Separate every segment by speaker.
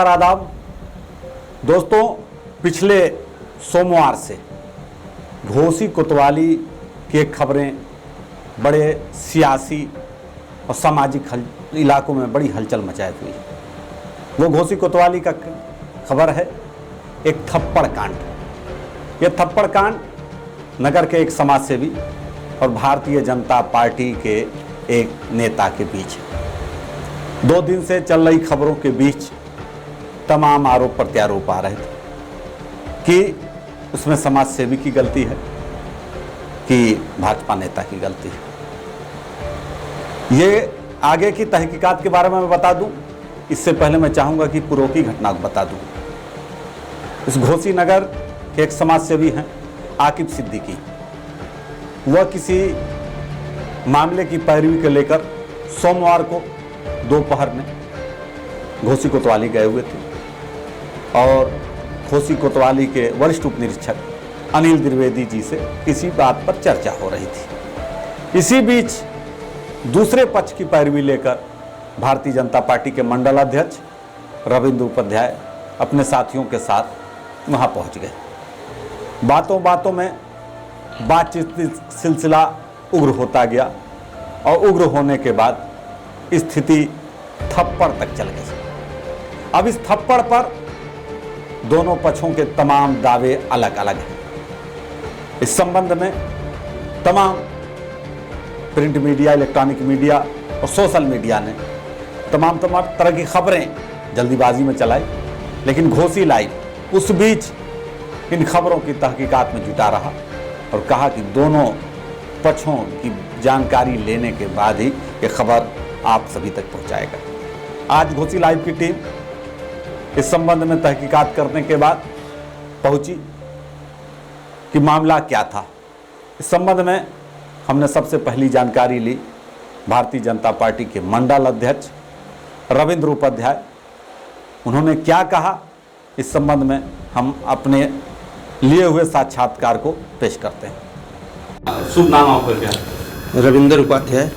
Speaker 1: आदाब दोस्तों, पिछले सोमवार से घोसी कोतवाली की खबरें बड़े सियासी और सामाजिक इलाकों में बड़ी हलचल मचाए हुई। वो घोसी कोतवाली का खबर है एक थप्पड़ कांड। ये थप्पड़ कांड नगर के एक समाजसेवी और भारतीय जनता पार्टी के एक नेता के बीच है। 2 दिन से चल रही खबरों के बीच तमाम आरोप प्रत्यारोप आ रहे थे कि उसमें समाजसेवी की गलती है कि भाजपा नेता की गलती है। ये आगे की तहकीकात के बारे में मैं बता दूं, इससे पहले मैं चाहूंगा कि पूर्व की घटना को बता दूं। इस घोसी नगर के एक समाजसेवी हैं आकिब सिद्दीकी। वह किसी मामले की पैरवी को लेकर सोमवार को दोपहर में घोसी कोतवाली गए हुए थे और घोसी कोतवाली के वरिष्ठ उप निरीक्षक अनिल द्विवेदी जी से किसी बात पर चर्चा हो रही थी। इसी बीच दूसरे पक्ष की पैरवी लेकर भारतीय जनता पार्टी के मंडल अध्यक्ष रविंद्र उपाध्याय अपने साथियों के साथ वहां पहुंच गए। बातों बातों में बातचीत सिलसिला उग्र होता गया और उग्र होने के बाद स्थिति थप्पड़ तक चल गई। अब इस थप्पड़ पर दोनों पक्षों के तमाम दावे अलग अलग हैं। इस संबंध में तमाम प्रिंट मीडिया, इलेक्ट्रॉनिक मीडिया और सोशल मीडिया ने तमाम तरह की खबरें जल्दीबाजी में चलाई, लेकिन घोसी लाइव उस बीच इन खबरों की तहकीकात में जुटा रहा और कहा कि दोनों पक्षों की जानकारी लेने के बाद ही ये खबर आप सभी तक पहुंचाएगा। आज घोसी लाइव की टीम इस संबंध में तहकीकात करने के बाद पहुंची कि मामला क्या था। इस संबंध में हमने सबसे पहली जानकारी ली भारतीय जनता पार्टी के मंडल अध्यक्ष रविंद्र उपाध्याय। उन्होंने क्या कहा इस संबंध में हम अपने लिए हुए साक्षात्कार को पेश करते हैं। शुभ नाम आपका क्या है?
Speaker 2: रविंद्र उपाध्याय।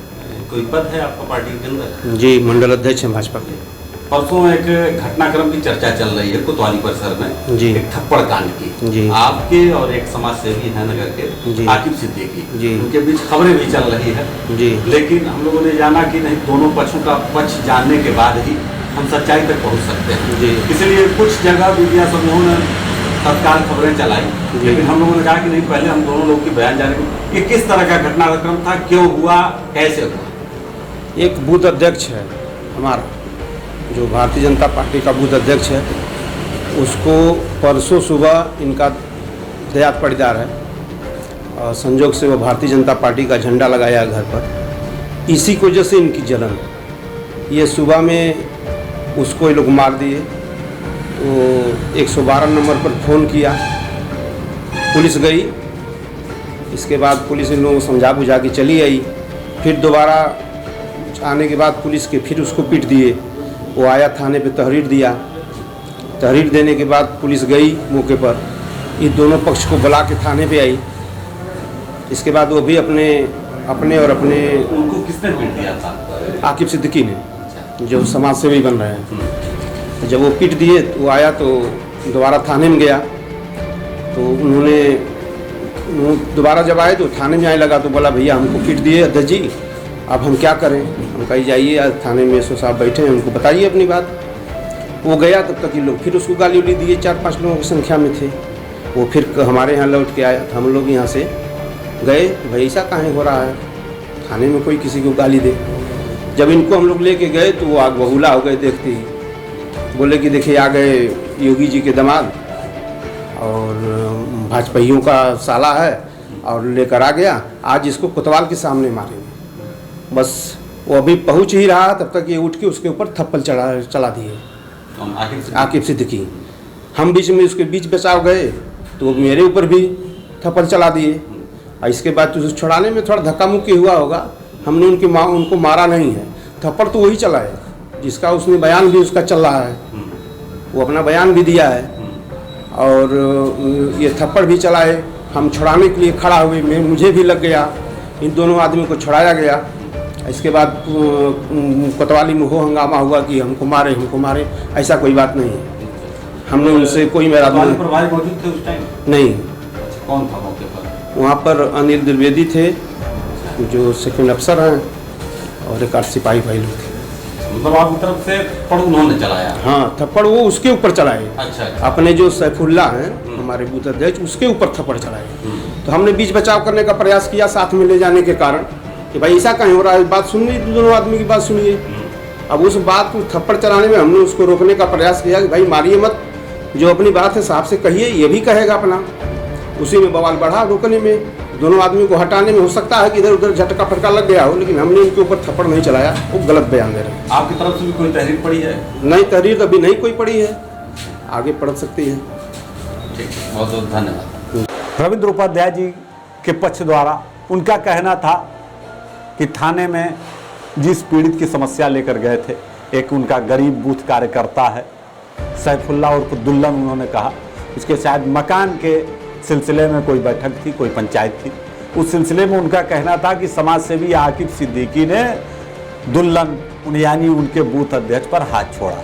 Speaker 1: कोई पद है आपका पार्टी के अंदर?
Speaker 2: जी, मंडल अध्यक्ष हैं भाजपा के।
Speaker 1: परसों एक घटनाक्रम की चर्चा चल रही है कोतवाली परिसर में
Speaker 2: जी,
Speaker 1: एक थप्पड़ कांड की
Speaker 2: जी,
Speaker 1: आपके और एक समाज सेवी है नगर के
Speaker 2: जी,
Speaker 1: आकिब सिद्दीकी
Speaker 2: जी,
Speaker 1: उनके बीच खबरें भी चल रही है
Speaker 2: जी,
Speaker 1: लेकिन हम लोगों ने जाना कि नहीं, दोनों पक्षों का पक्ष जानने के बाद ही हम सच्चाई तक पहुंच सकते हैं
Speaker 2: जी।
Speaker 1: इसलिए कुछ जगह मीडिया समूहों ने तत्काल खबरें चलाई, लेकिन हम लोगों ने कहा कि नहीं, पहले हम दोनों लोग की बयान जाने कि किस तरह का घटनाक्रम था, क्यों हुआ, कैसे हुआ।
Speaker 2: एक बूथ अध्यक्ष है हमारा, जो भारतीय जनता पार्टी का बूथ अध्यक्ष है, उसको परसों सुबह इनका दयात पड़ीदार है और संजोग से वो भारतीय जनता पार्टी का झंडा लगाया घर पर। इसी की वजह से इनकी जलन। ये सुबह में उसको ये लोग मार दिए तो 112 नंबर पर फ़ोन किया, पुलिस गई। इसके बाद पुलिस इन लोगों को समझा बुझा के चली आई। फिर दोबारा आने के बाद पुलिस के फिर उसको पीट दिए। वो आया थाने पे तहरीर दिया। तहरीर देने के बाद पुलिस गई मौके पर, ये दोनों पक्ष को बुला के थाने पे आई। इसके बाद वो भी अपने और अपने
Speaker 1: उनको किसने पीट दिया था?
Speaker 2: आकिब सिद्दीकी ने, जो समाज सेवी बन रहे हैं। जब वो पीट दिए तो वो आया तो दोबारा थाने में गया तो उन्होंने दोबारा जब आए तो थाने में आने लगा तो बोला, भैया हमको पीट दिए अध्यक्ष जी, अब हम क्या करें। हम कही जाइए, आज थाने में एसओ साहब बैठे हैं, उनको बताइए अपनी बात। वो गया, तब तक ये लोग फिर उसको गाली उली दिए। 4-5 लोगों की संख्या में थे। वो फिर हमारे यहाँ लौट के आया था। हम लोग यहाँ से गए, भाई ऐसा काहे हो रहा है, थाने में कोई किसी को गाली दे। जब इनको हम लोग लेके गए तो वो आग बबूला हो गए देखते ही। बोले कि देखिए आ गए योगी जी के दामाद और भाजपाइयों का साला है और लेकर आ गया, आज इसको कोतवाल के सामने मारेंगे। बस वो अभी पहुंच ही रहा, तब तक ये उठ के उसके ऊपर थप्पड़ चला दिए आकिब सिद्दीकी। हम बीच में उसके बीच बचाव गए तो वो मेरे ऊपर भी थप्पड़ चला दिए। और इसके बाद तो छुड़ाने में थोड़ा धक्का मुक्की हुआ होगा। हमने उनको मारा नहीं है, थप्पड़ तो वही चला है जिसका उसने बयान भी उसका चल रहा है। वो अपना बयान भी दिया है और ये थप्पड़ भी चला है। हम छुड़ाने के लिए खड़ा हुए, मुझे भी लग गया, इन दोनों आदमी को छुड़ाया गया इसके बाद कोतवाली में हो हंगामा हुआ कि हमको मारे, ऐसा कोई बात नहीं है। हमने उनसे कोई मेरा
Speaker 1: प्रभारी मौजूद थे उस टाइम?
Speaker 2: नहीं।
Speaker 1: कौन था मौके पर?
Speaker 2: वहाँ पर अनिल द्विवेदी थे जो सेकंड अफसर हैं और एक 8 सिपाही भाई लोग थे।
Speaker 1: मतलब आपकी तरफ से थप्पड़ उन्होंने चलाया?
Speaker 2: हाँ, थप्पड़ वो उसके ऊपर चलाए।
Speaker 1: अच्छा।
Speaker 2: अपने जो सैफुल्ला हैं हमारे बूथ अध्यक्ष, उसके ऊपर थप्पड़ चलाए। तो हमने बीच बचाव करने का प्रयास किया साथ में ले जाने के कारण कि भाई ऐसा कहीं हो रहा है, बात सुनिए, दोनों आदमी की बात सुनिए। अब उस बात को थप्पड़ चलाने में हमने उसको रोकने का प्रयास किया कि भाई मारिए मत, जो अपनी बात है साहब से कहिए, ये भी कहेगा अपना। उसी में बवाल बढ़ा, रोकने में, दोनों आदमी को हटाने में। हो सकता है कि इधर उधर झटका फटका लग गया हो, लेकिन हमने उनके ऊपर थप्पड़ नहीं चलाया, वो गलत बयान दे रहे हैं।
Speaker 1: आपकी तरफ से भी कोई तहरीर पड़ी है?
Speaker 2: नहीं, तहरीर अभी नहीं कोई पड़ी है, आगे पढ़ सकती है।
Speaker 1: ठीक, बहुत बहुत धन्यवाद। रविंद्र उपाध्याय जी के पक्ष द्वारा उनका कहना था कि थाने में जिस पीड़ित की समस्या लेकर गए थे, एक उनका गरीब बूथ कार्यकर्ता है सैफुल्ला उर्फ दुल्लन, उन्होंने कहा उसके शायद मकान के सिलसिले में कोई बैठक थी, कोई पंचायत थी। उस सिलसिले में उनका कहना था कि समाज सेवी आकिब सिद्दीकी ने दुल्लन यानी उनके बूथ अध्यक्ष पर हाथ छोड़ा,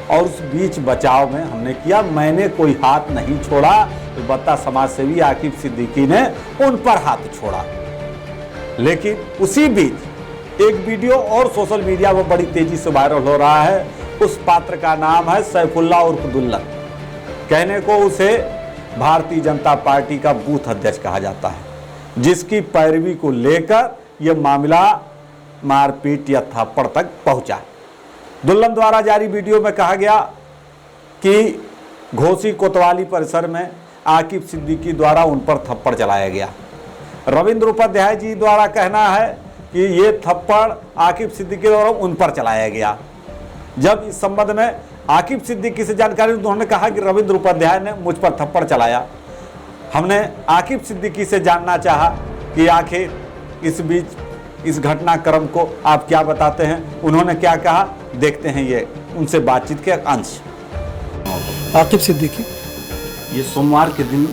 Speaker 1: और उस बीच बचाव में हमने किया, मैंने कोई हाथ नहीं छोड़ा, तो बता समाज सेवी आकिब सिद्दीकी ने उन पर हाथ छोड़ा। लेकिन उसी बीच एक वीडियो और सोशल मीडिया पर बड़ी तेजी से वायरल हो रहा है। उस पात्र का नाम है सैफुल्ला उर्फ दुल्लन, कहने को उसे भारतीय जनता पार्टी का बूथ अध्यक्ष कहा जाता है, जिसकी पैरवी को लेकर यह मामला मारपीट या थप्पड़ तक पहुंचा। दुल्लन द्वारा जारी वीडियो में कहा गया कि घोसी कोतवाली परिसर में आकिब सिद्दीकी द्वारा उन पर थप्पड़ चलाया गया। रविंद्र उपाध्याय जी द्वारा कहना है कि ये थप्पड़ आकिब सिद्दीकी द्वारा उन पर चलाया गया। जब इस संबंध में आकिब सिद्दीकी से जानकारी, उन्होंने कहा कि रविंद्र उपाध्याय ने मुझ पर थप्पड़ चलाया। हमने आकिब सिद्दीकी से जानना चाहा कि आखिर इस बीच इस घटनाक्रम को आप क्या बताते हैं, उन्होंने क्या कहा, देखते हैं ये उनसे बातचीत के अंश।
Speaker 3: आकिब सिद्दीकी,
Speaker 1: ये सोमवार के दिन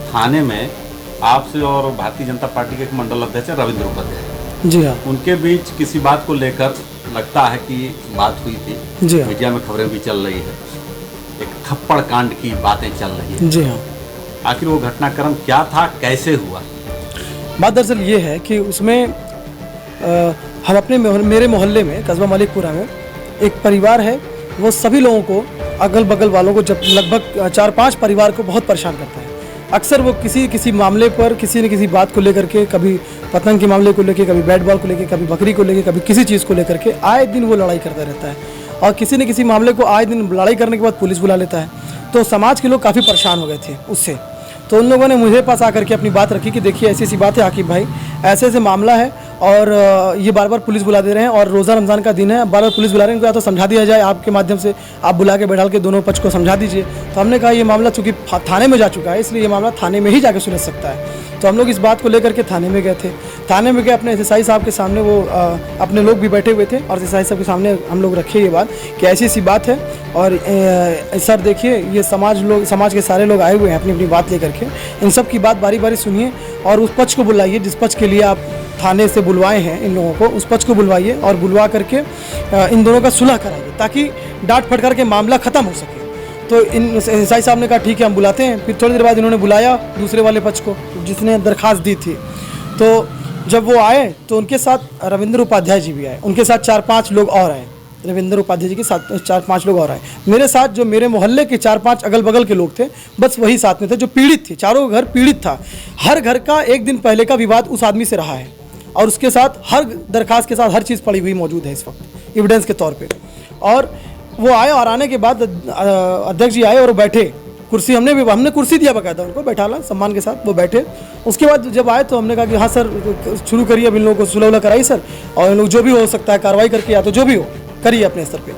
Speaker 1: थाने में आपसे और भारतीय जनता पार्टी के एक मंडल अध्यक्ष रविंद्र उपाध्याय,
Speaker 3: जी हाँ,
Speaker 1: उनके बीच किसी बात को लेकर लगता है कि बात हुई थी।
Speaker 3: जी हाँ,
Speaker 1: मीडिया में खबरें भी चल रही है, एक थप्पड़ कांड की बातें चल रही है।
Speaker 3: जी हाँ।
Speaker 1: आखिर वो घटनाक्रम क्या था, कैसे हुआ?
Speaker 3: बात दरअसल ये है कि उसमें हम अपने मेरे मोहल्ले में कस्बा मलिकपुरा में एक परिवार है, वो सभी लोगों को, अगल बगल वालों को, जब लगभग 4-5 परिवार को बहुत परेशान करता है। अक्सर वो किसी मामले पर, किसी न किसी बात को लेकर के, कभी पतंग के मामले को लेकर, कभी बैट बॉल को लेकर, कभी बकरी को लेकर, कभी किसी चीज़ को लेकर के आए दिन वो लड़ाई करता रहता है, और किसी न किसी मामले को आए दिन लड़ाई करने के बाद पुलिस बुला लेता है। तो समाज के लोग काफ़ी परेशान हो गए थे उससे। तो उन लोगों ने मुझे पास आकर के अपनी बात रखी कि देखिए ऐसी ऐसी बात है आकिब भाई, ऐसे ऐसे मामला है, और ये बार बार पुलिस बुला दे रहे हैं, और रोज़ा रमज़ान का दिन है, बार बार पुलिस बुला रहे हैं, इनको या तो समझा दिया जाए, आपके माध्यम से आप बुला के बैठाल के दोनों पक्ष को समझा दीजिए। तो हमने कहा ये मामला चूँकि थाने में जा चुका है, इसलिए ये मामला थाने में ही जाकर सुलझ सकता है। तो हम लोग इस बात को लेकर के थाने में गए थे। थाने में गए, अपने एसएसआई साहब के सामने, वो अपने लोग भी बैठे हुए थे, और एसएसआई साहब के सामने हम लोग रखे ये बात कि ऐसी ऐसी बात है, और सर देखिए ये समाज के सारे लोग आए हुए हैं अपनी अपनी बात लेकर के, इन सब की बात बारी बारी सुनिए, और उस पक्ष को बुलाइए जिस पक्ष के लिए आप थाने से बुलवाए हैं इन लोगों को, उस पक्ष को बुलवाइए, और बुलवा करके इन दोनों का सुलह कराइए, ताकि डांट फटकार के मामला ख़त्म हो सके। तो इन एसआई साहब ने कहा ठीक है हम बुलाते हैं। फिर थोड़ी देर बाद इन्होंने बुलाया दूसरे वाले पक्ष को जिसने दरखास्त दी थी। तो जब वो आए तो उनके साथ रविंद्र उपाध्याय जी भी आए, उनके साथ 4-5 लोग और आए, रविंद्र उपाध्याय जी के साथ 4-5 लोग और आए। मेरे साथ जो मेरे मोहल्ले के 4-5 अगल बगल के लोग थे, बस वही साथ में थे जो पीड़ित थे। चारों घर पीड़ित था। हर घर का एक दिन पहले का विवाद उस आदमी से रहा है, और उसके साथ हर दरखास्त के साथ हर चीज़ पड़ी हुई मौजूद है इस वक्त एविडेंस के तौर पे। और वो आए, और आने के बाद अध्यक्ष जी आए और बैठे, कुर्सी हमने कुर्सी दिया बकायदा उनको, बैठाला सम्मान के साथ, वो बैठे। उसके बाद जब आए तो हमने कहा कि हाँ सर शुरू करिए, अब इन लोगों को सुलह कराई सर, और इन लोग जो भी हो सकता है कार्रवाई करके, या तो जो भी हो करिए अपने स्तर पे।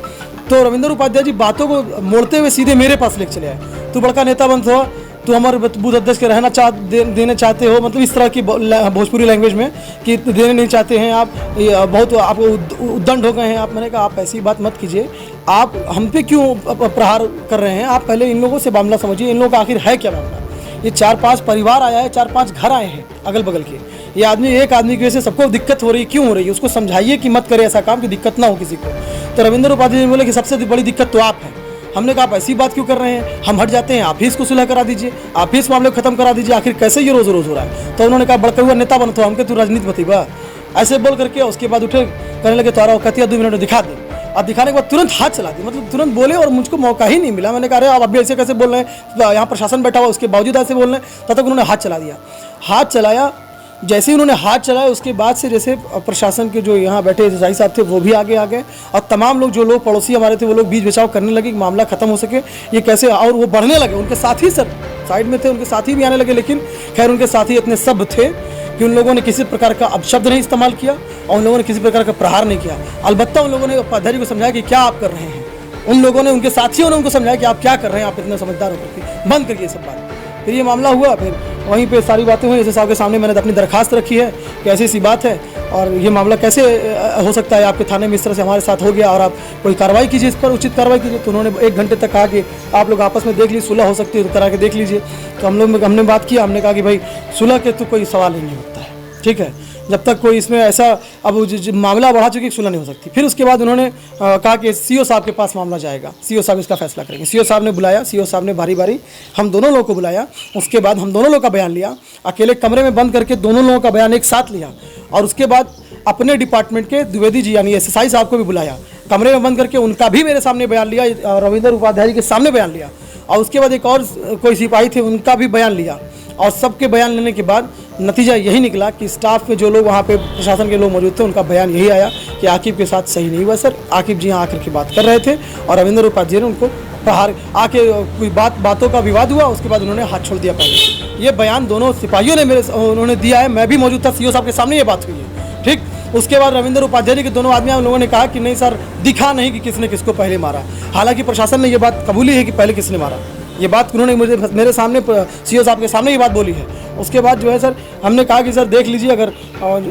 Speaker 3: तो रविंद्र उपाध्याय जी बातों को मोड़ते हुए सीधे मेरे पास लेकर चले आए। तू बड़का नेता बन हुआ, तो हमारे बूथ अध्यक्ष के रहना देने चाहते हो, मतलब इस तरह की भोजपुरी लैंग्वेज में कि देने नहीं चाहते हैं आप, बहुत आपको उद्दंड हो गए हैं आप। मैंने कहा आप ऐसी बात मत कीजिए, आप हम पे क्यों प्रहार कर रहे हैं, आप पहले इन लोगों से मामला समझिए, इन लोगों का आखिर है क्या मामला। ये 4-5 परिवार आया है, 4-5 घर आए हैं अगल बगल के, ये आदमी, एक आदमी की वजह से सबको दिक्कत हो रही है, क्यों हो रही है, उसको समझाइए कि मत करे ऐसा काम कि दिक्कत ना हो किसी को। तो रविंद्र उपाध्याय जी बोले कि सबसे बड़ी दिक्कत तो आप है। हमने कहा आप ऐसी बात क्यों कर रहे हैं, हम हट जाते हैं, आप ही इसको सुलह करा दीजिए, आप ही इस मामले को खत्म करा दीजिए, आखिर कैसे ये रोज रोज हो रहा है। तो उन्होंने कहा बड़का हुआ नेता बन, तो हमके तू राजनीति बतीबा, ऐसे बोल करके उसके बाद उठे, कहने लगे तुम्हारा औकातिया 2 मिनट में दिखा दे। अब दिखाने के बाद तुरंत हाथ चला दी, मतलब तुरंत बोले और मुझको मौका ही नहीं मिला। मैंने कहा अरे आप अभी ऐसे कैसे बोल रहे हैं, यहाँ प्रशासन बैठा हुआ उसके बावजूद ऐसे बोल रहे हैं। तब तक उन्होंने हाथ चला दिया। हाथ चलाया, जैसे ही उन्होंने हाथ चलाया उसके बाद से जैसे प्रशासन के जो यहाँ बैठे एसआई साहब थे वो भी आगे आ गए और तमाम लोग, जो लोग पड़ोसी हमारे थे, वो लोग बीच बचाव करने लगे कि मामला खत्म हो सके ये कैसे, और वो बढ़ने लगे। उनके साथी सर साइड में थे, उनके साथी भी आने लगे, लेकिन खैर उनके साथी इतने सभ्य थे कि उन लोगों ने किसी प्रकार का अपशब्द नहीं इस्तेमाल किया और उन लोगों ने किसी प्रकार का प्रहार नहीं किया। अलबत्ता उन लोगों ने उपाध्याय को समझाया कि क्या आप कर रहे हैं। उन लोगों ने, उनके साथियों ने उनको समझाया कि आप क्या कर रहे हैं, आप इतने समझदार होकर के बंद करिए सब बात। फिर ये मामला हुआ, फिर वहीं पे सारी बातें हुई। जैसे साहब के सामने मैंने अपनी दरखास्त रखी है कि ऐसी सी बात है और ये मामला कैसे हो सकता है, आपके थाने में इस तरह से हमारे साथ हो गया और आप कोई कार्रवाई कीजिए, इस पर उचित कार्रवाई कीजिए। तो उन्होंने 1 घंटे तक कहा कि आप लोग आपस में देख लीजिए, सुलह हो सकती है तो करा के देख लीजिए। तो हमने बात किया, हमने कहा कि भाई सुलह के तो कोई सवाल ही नहीं होता है, ठीक है, जब तक कोई इसमें ऐसा, अब मामला बढ़ा चुकी सुलह नहीं हो सकती। फिर उसके बाद उन्होंने कहा कि सीओ साहब के पास मामला जाएगा, सीओ साहब इसका फैसला करेंगे। सीओ साहब ने बुलाया, सीओ साहब ने बारी बारी हम दोनों लोगों को बुलाया। उसके बाद हम दोनों लोगों का बयान लिया, अकेले कमरे में बंद करके दोनों लोगों का बयान एक साथ लिया। और उसके बाद अपने डिपार्टमेंट के द्विवेदी जी यानी एसएसआई साहब को भी बुलाया, कमरे में बंद करके उनका भी मेरे सामने बयान लिया, रविंद्र उपाध्याय जी के सामने बयान लिया। और उसके बाद एक और कोई सिपाही थे, उनका भी बयान लिया। और सबके बयान लेने के बाद नतीजा यही निकला कि स्टाफ में जो लोग वहाँ पे प्रशासन के लोग मौजूद थे, उनका बयान यही आया कि आकिब के साथ सही नहीं हुआ सर। आकिब जी यहाँ आकर के बात कर रहे थे और रविंद्र उपाध्याय ने उनको प्रहार आके कोई बातों का विवाद हुआ, उसके बाद उन्होंने हाथ छोड़ दिया पहले। ये बयान दोनों सिपाहियों ने उन्होंने दिया है, मैं भी मौजूद था, सीओ साहब के सामने ये बात हुई है, ठीक। उसके बाद रविंद्र उपाध्याय जी के दोनों आदमी, उन लोगों ने कहा कि नहीं सर, दिखा नहीं कि किसने किसको पहले मारा। हालांकि प्रशासन ने ये बात कबूली है कि पहले किसने मारा, ये बात उन्होंने मेरे सामने, सीओ साहब के सामने ये बात बोली है। उसके बाद जो है सर, हमने कहा कि सर देख लीजिए, अगर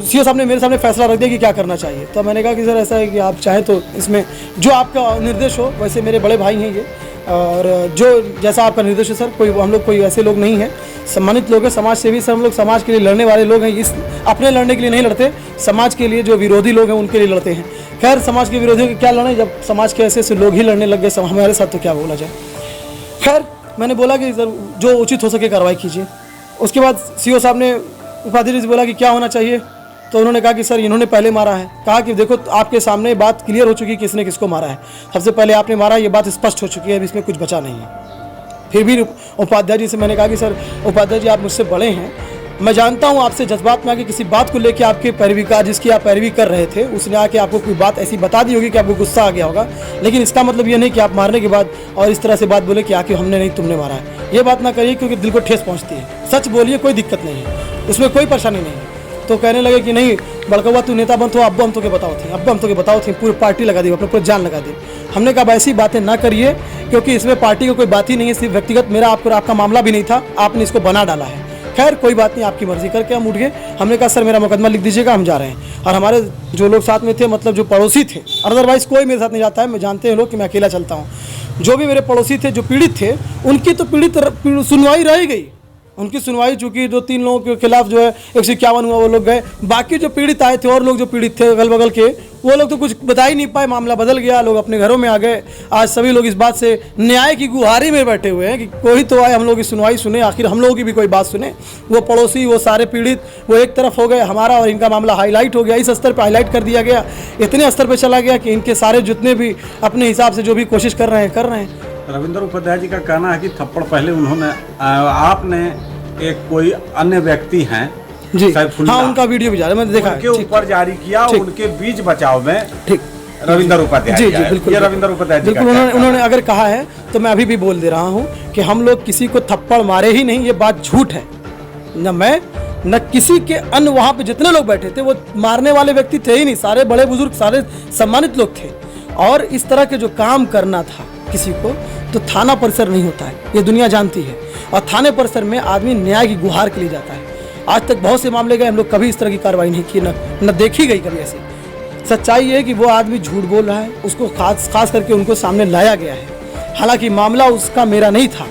Speaker 3: सीओ साहब ने मेरे सामने फैसला रख दिया कि क्या करना चाहिए। तो मैंने कहा कि सर ऐसा है कि आप चाहें तो इसमें जो आपका निर्देश हो, वैसे मेरे बड़े भाई हैं ये, और जो जैसा आपका निर्देश है सर, कोई हम लोग कोई ऐसे लोग नहीं हैं, सम्मानित लोग हैं, समाज सेवी सर, हम लोग समाज के लिए लड़ने वाले लोग हैं। इस अपने लड़ने के लिए नहीं लड़ते, समाज के लिए जो विरोधी लोग हैं उनके लिए लड़ते हैं। खैर समाज के विरोधियों के क्या लड़े, जब समाज के ऐसे लोग ही लड़ने लग गए हमारे साथ, तो क्या बोला जाए। खैर मैंने बोला कि सर जो उचित हो सके कार्रवाई कीजिए। उसके बाद सीओ साहब ने उपाध्याय जी से बोला कि क्या होना चाहिए, तो उन्होंने कहा कि सर इन्होंने पहले मारा है। कहा कि देखो आपके सामने बात क्लियर हो चुकी है किसने किसको मारा है, सबसे पहले आपने मारा, ये बात स्पष्ट हो चुकी है, अब इसमें कुछ बचा नहीं है। फिर भी उपाध्याय जी से मैंने कहा कि सर उपाध्याय जी आप मुझसे बड़े हैं, मैं जानता हूँ आपसे जज्बात में आके किसी बात को लेकर आपके पैरवी का, जिसकी आप पैरवी कर रहे थे, उसने आके आपको कोई बात ऐसी बता दी होगी कि आपको गुस्सा आ गया होगा, लेकिन इसका मतलब ये नहीं कि आप मारने के बाद और इस तरह से बात बोले कि आके हमने नहीं तुमने मारा है। ये बात ना करिए क्योंकि दिल को ठेस पहुँचती है। सच बोलिए, कोई दिक्कत नहीं है, उसमें कोई परेशानी नहीं है। तो कहने लगे कि नहीं बड़कवा तू नेता बन, तो अब हम तो के बताओ थे, अब हम तो के बताओ थे, पूरी पार्टी लगा दी, अपने पूरी जान लगा दी। हमने कहा ऐसी बातें ना करिए क्योंकि इसमें पार्टी की कोई बात ही नहीं है, सिर्फ व्यक्तिगत मेरा आपका मामला भी नहीं था, आपने इसको बना डाला है। खैर कोई बात नहीं, आपकी मर्जी करके हम उठ गए। हमने कहा सर मेरा मुकदमा लिख दीजिएगा, हम जा रहे हैं। और हमारे जो लोग साथ में थे, मतलब जो पड़ोसी थे, अदरवाइज कोई मेरे साथ नहीं जाता है, मैं जानते हैं लोग कि मैं अकेला चलता हूँ। जो भी मेरे पड़ोसी थे, जो पीड़ित थे, उनकी तो सुनवाई रह गई। उनकी सुनवाई चूँकि 2-3 लोगों के खिलाफ जो है 151 हुआ, वो लोग गए। बाकी जो पीड़ित आए थे और लोग जो पीड़ित थे अगल बगल के, वो लोग तो कुछ बता ही नहीं पाए, मामला बदल गया, लोग अपने घरों में आ गए। आज सभी लोग इस बात से न्याय की गुहारी में बैठे हुए हैं कि कोई तो आए, हम लोग की सुनवाई सुने, आखिर हम लोगों की भी कोई बात सुने। वो पड़ोसी, वो सारे पीड़ित, वो एक तरफ हो गए, हमारा और इनका मामला हाईलाइट हो गया, इस स्तर पर हाईलाइट कर दिया गया, इतने स्तर पर चला गया कि इनके सारे जितने भी अपने हिसाब से जो भी कोशिश कर रहे हैं।
Speaker 1: रविंद्र उपाध्याय जी का कहना है कि थप्पड़ पहले उन्होंने, आपने एक कोई अन्य व्यक्ति हैं
Speaker 3: जी, हाँ उनका वीडियो भी जा रहा है, मैंने देखा,
Speaker 1: उनके ऊपर जारी किया, उनके बीच बचाव में, ठीक, रविंद्र उपाध्याय
Speaker 3: जी जी बिल्कुल,
Speaker 1: ये रविंद्र उपाध्याय जी
Speaker 3: बिल्कुल उन्होंने अगर कहा है तो मैं अभी भी बोल दे रहा हूँ कि हम लोग किसी को थप्पड़ मारे ही नहीं, ये बात झूठ है। न मैं न किसी के अन्य वहाँ पे जितने लोग बैठे थे वो मारने वाले व्यक्ति थे ही नहीं, सारे बड़े बुजुर्ग, सारे सम्मानित लोग थे। और इस तरह के जो काम करना था किसी को, तो थाना परिसर नहीं होता है, ये दुनिया जानती है। और थाने परिसर में आदमी न्याय की गुहार के लिए जाता है। आज तक बहुत से मामले गए, हम लोग कभी इस तरह की कार्रवाई नहीं की, न देखी गई कभी ऐसी। सच्चाई ये है कि वो आदमी झूठ बोल रहा है, उसको खास करके उनको सामने लाया गया है। हालांकि मामला उसका मेरा नहीं था,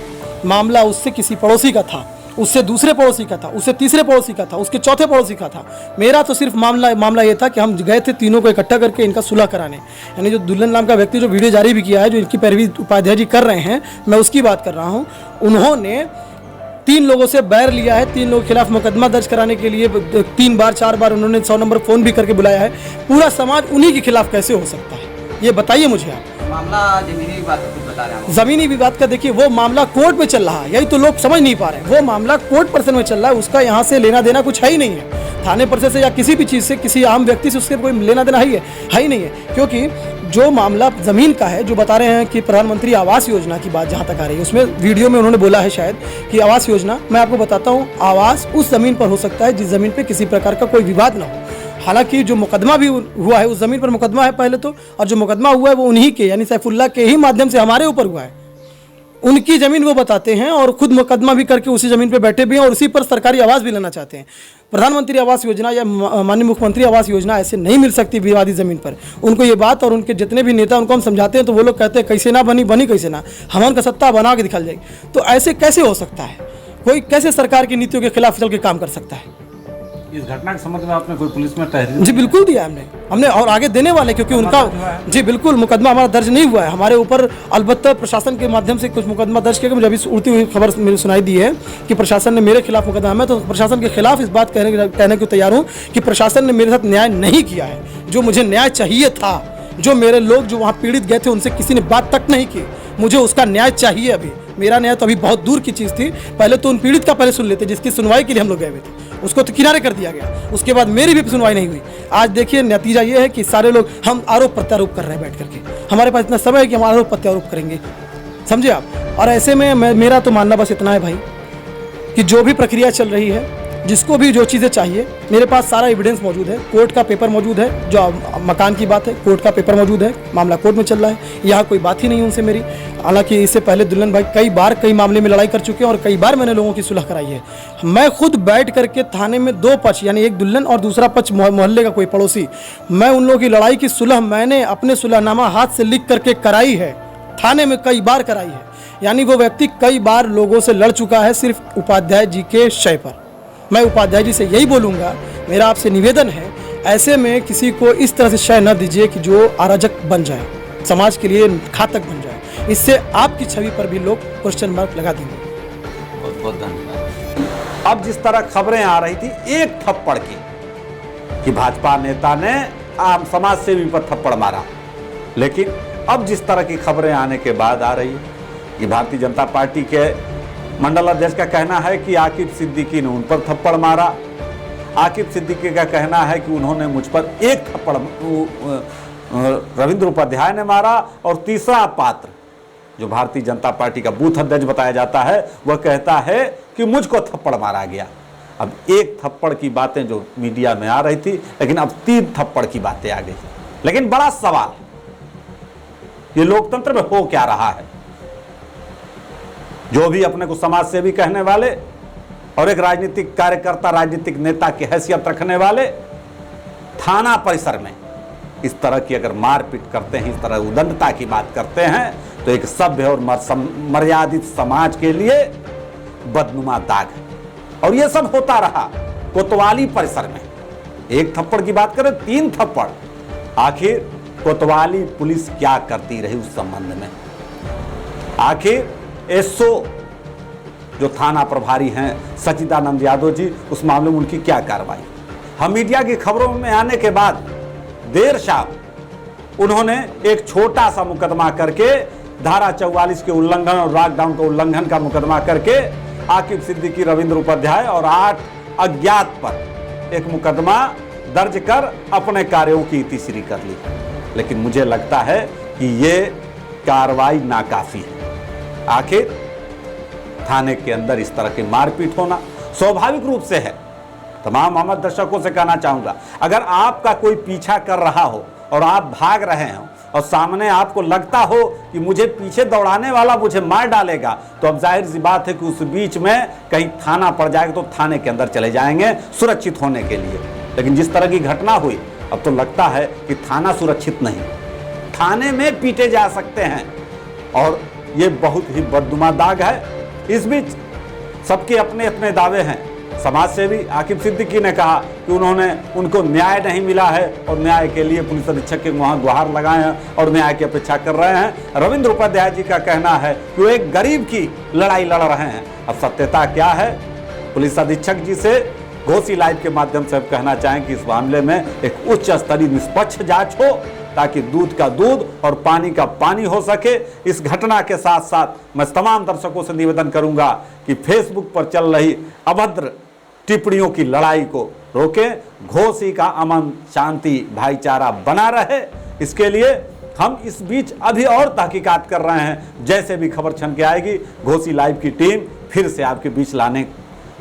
Speaker 3: मामला उससे किसी पड़ोसी का था, उससे दूसरे पड़ोसी का था, उससे तीसरे पड़ोसी का था, उसके चौथे पड़ोसी का था। मेरा तो सिर्फ मामला ये था कि हम गए थे तीनों को इकट्ठा करके इनका सुलह कराने। यानी जो दुल्हन नाम का व्यक्ति जो वीडियो जारी भी किया है, जो इनकी पैरवी उपाध्याय जी कर रहे हैं, मैं उसकी बात कर रहा हूँ। उन्होंने 3 लोगों से बैर लिया है, 3 लोगों के खिलाफ मुकदमा दर्ज कराने के लिए 3 बार 4 बार उन्होंने 100 नंबर फ़ोन भी करके बुलाया है। पूरा समाज उन्हीं के खिलाफ कैसे हो सकता है, ये बताइए मुझे आप।
Speaker 4: मामला जमीनी विवाद का कुछ बता रहे हैं।
Speaker 3: ज़मीनी विवाद का देखिए, वो मामला कोर्ट में चल रहा है, यही तो लोग समझ नहीं पा रहे हैं। वो मामला कोर्ट पर्सन में चल रहा है, उसका यहाँ से लेना देना कुछ है ही नहीं है। थाने परिसर से या किसी भी चीज़ से, किसी आम व्यक्ति से उसके कोई लेना देना है ही नहीं है। क्योंकि जो मामला ज़मीन का है, जो बता रहे हैं कि प्रधानमंत्री आवास योजना की बात जहाँ तक आ रही है, उसमें वीडियो में उन्होंने बोला है शायद कि आवास योजना, मैं आपको बताता हूँ, आवास उस ज़मीन पर हो सकता है जिस ज़मीन पर किसी प्रकार का कोई विवाद ना हो। हालांकि जो मुकदमा भी हुआ है उस ज़मीन पर मुकदमा है पहले तो, और जो मुकदमा हुआ है वो उन्हीं के यानी सैफुल्लाह के ही माध्यम से हमारे ऊपर हुआ है। उनकी ज़मीन वो बताते हैं और खुद मुकदमा भी करके उसी ज़मीन पे बैठे भी हैं और उसी पर सरकारी आवास भी लेना चाहते हैं। प्रधानमंत्री आवास योजना या माननीय मुख्यमंत्री आवास योजना ऐसे नहीं मिल सकती विवादित ज़मीन पर। उनको ये बात, और उनके जितने भी नेता उनको हम समझाते हैं तो वो लोग कहते हैं कैसे ना बनी कैसे ना, हम का सत्ता बना के दिखा जाएगी। तो ऐसे कैसे हो सकता है? कोई कैसे सरकार की नीतियों के खिलाफ चल के काम कर सकता है?
Speaker 1: इस घटना के संबंध में आपने कोई पुलिस में तहरीर?
Speaker 3: जी बिल्कुल दिया हमने और आगे देने वाले, क्योंकि उनका जी बिल्कुल मुकदमा हमारा दर्ज नहीं हुआ है हमारे ऊपर। अलबत्ता प्रशासन के माध्यम से कुछ मुकदमा दर्ज किया। मुझे अभी उड़ती हुई खबर मेरी सुनाई दी है कि प्रशासन ने मेरे खिलाफ मुकदमा, मैं तो प्रशासन के खिलाफ इस बात कहने को तैयार हूँ कि प्रशासन ने मेरे साथ न्याय नहीं किया है। जो मुझे न्याय चाहिए था, जो मेरे लोग जो वहाँ पीड़ित गए थे उनसे किसी ने बात तक नहीं की, मुझे उसका न्याय चाहिए। अभी मेरा न्याय तो अभी बहुत दूर की चीज़ थी। पहले तो उन पीड़ित का पहले सुन लेते, जिसकी सुनवाई के लिए हम लोग गए हुए थे, उसको तो किनारे कर दिया गया। उसके बाद मेरी भी सुनवाई नहीं हुई। आज देखिए नतीजा ये है कि सारे लोग हम आरोप प्रत्यारोप कर रहे हैं बैठ करके। हमारे पास इतना समय है कि हम आरोप प्रत्यारोप करेंगे, समझे आप। और ऐसे में मेरा तो मानना बस इतना है भाई कि जो भी प्रक्रिया चल रही है, जिसको भी जो चीज़ें चाहिए, मेरे पास सारा एविडेंस मौजूद है, कोर्ट का पेपर मौजूद है। जो मकान की बात है, कोर्ट का पेपर मौजूद है, मामला कोर्ट में चल रहा है, यहाँ कोई बात ही नहीं उनसे मेरी। हालांकि इससे पहले दुल्हन भाई कई मामले में लड़ाई कर चुके हैं और कई बार मैंने लोगों की सुलह कराई है। मैं खुद बैठ करके थाने में 2 पक्ष, यानी एक दुल्हन और दूसरा पक्ष मोहल्ले का कोई पड़ोसी, मैं उन लोगों की लड़ाई की सुलह मैंने अपने सुलहनामा हाथ से लिख करके कराई है, थाने में कई बार कराई है। यानी वो व्यक्ति कई बार लोगों से लड़ चुका है सिर्फ उपाध्याय जी के शय पर। मैं उपाध्याय जी से यही बोलूँगा, मेरा आपसे निवेदन है, ऐसे में किसी को इस तरह से शय न दीजिए कि जो अराजक बन जाए, समाज के लिए घातक बन जाए। इससे आपकी छवि पर भी लोग क्वेश्चन मार्क लगा देंगे।
Speaker 1: बहुत बहुत धन्यवाद। अब जिस तरह खबरें आ रही थी एक थप्पड़ की कि भाजपा नेता ने आम समाज सेवी पर थप्पड़ मारा, लेकिन अब जिस तरह की खबरें आने के बाद आ रही है कि भारतीय जनता पार्टी के मंडल अध्यक्ष का कहना है कि आकिब सिद्दीकी ने उन पर थप्पड़ मारा। आकिब सिद्दीकी का कहना है कि उन्होंने मुझ पर एक थप्पड़ रविंद्र उपाध्याय ने मारा, और तीसरा पात्र जो भारतीय जनता पार्टी का बूथ अध्यक्ष बताया जाता है वह कहता है कि मुझको थप्पड़ मारा गया। अब एक थप्पड़ की बातें जो मीडिया में आ रही थी, लेकिन अब 3 थप्पड़ की बातें आ गई। लेकिन बड़ा सवाल, ये लोकतंत्र में हो क्या रहा है? जो भी अपने को समाज सेवी कहने वाले और एक राजनीतिक कार्यकर्ता, राजनीतिक नेता की हैसियत रखने वाले, थाना परिसर में इस तरह की अगर मारपीट करते हैं, इस तरह उदंडता की बात करते हैं, तो एक सभ्य और मर्यादित समाज के लिए बदनुमा दाग है। और ये सब होता रहा कोतवाली परिसर में। एक थप्पड़ की बात करें, 3 थप्पड़। आखिर कोतवाली पुलिस क्या करती रही उस संबंध में? आखिर एसओ जो थाना प्रभारी हैं सचिदानंद यादव जी, उस मामले में उनकी क्या कार्रवाई? हम मीडिया की खबरों में आने के बाद देर शाम उन्होंने एक छोटा सा मुकदमा करके धारा 44 के उल्लंघन और लॉकडाउन का उल्लंघन का मुकदमा करके आकिब सिद्दीकी, रविंद्र उपाध्याय और 8 अज्ञात पर एक मुकदमा दर्ज कर अपने कार्यों की इतिश्री कर ली। लेकिन मुझे लगता है कि ये कार्रवाई नाकाफी है। आखिर थाने के अंदर इस तरह की मारपीट होना स्वाभाविक रूप से है। तमाम आम दर्शकों से कहना चाहूंगा, अगर आपका कोई पीछा कर रहा हो और आप भाग रहे हो और सामने आपको लगता हो कि मुझे पीछे दौड़ाने वाला मुझे मार डालेगा, तो अब जाहिर सी बात है कि उस बीच में कहीं थाना पड़ जाएगा तो थाने के अंदर चले जाएंगे सुरक्षित होने के लिए। लेकिन जिस तरह की घटना हुई, अब तो लगता है कि थाना सुरक्षित नहीं, थाने में पीटे जा सकते हैं, और ये बहुत ही बदनुमा दाग है। इस बीच सबके अपने अपने दावे हैं। समाज सेवी आकिब सिद्दीकी ने कहा कि उनको न्याय नहीं मिला है और न्याय के लिए पुलिस अधीक्षक के वहां गुहार लगाए हैं और न्याय की अपेक्षा कर रहे हैं। रविंद्र उपाध्याय जी का कहना है कि वो एक गरीब की लड़ाई लड़ रहे हैं। अब सत्यता क्या है, पुलिस अधीक्षक जी से घोसी लाइव के माध्यम से हम कहना चाहें कि इस मामले में एक उच्च स्तरीय निष्पक्ष जांच हो ताकि दूध का दूध और पानी का पानी हो सके। इस घटना के साथ साथ मैं तमाम दर्शकों से निवेदन करूंगा कि फेसबुक पर चल रही अभद्र टिप्पणियों की लड़ाई को रोकें, घोसी का अमन शांति भाईचारा बना रहे। इसके लिए हम इस बीच अभी और तहकीकात कर रहे हैं। जैसे भी खबर छन के आएगी घोसी लाइव की टीम फिर से आपके बीच लाने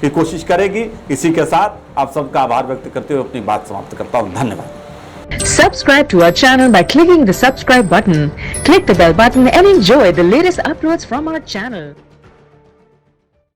Speaker 1: की कोशिश करेगी। इसी के साथ आप सबका आभार व्यक्त करते हुए अपनी बात समाप्त करता हूं। धन्यवाद।
Speaker 5: Subscribe to our channel by clicking the subscribe button. Click the bell button and enjoy the latest uploads from our channel.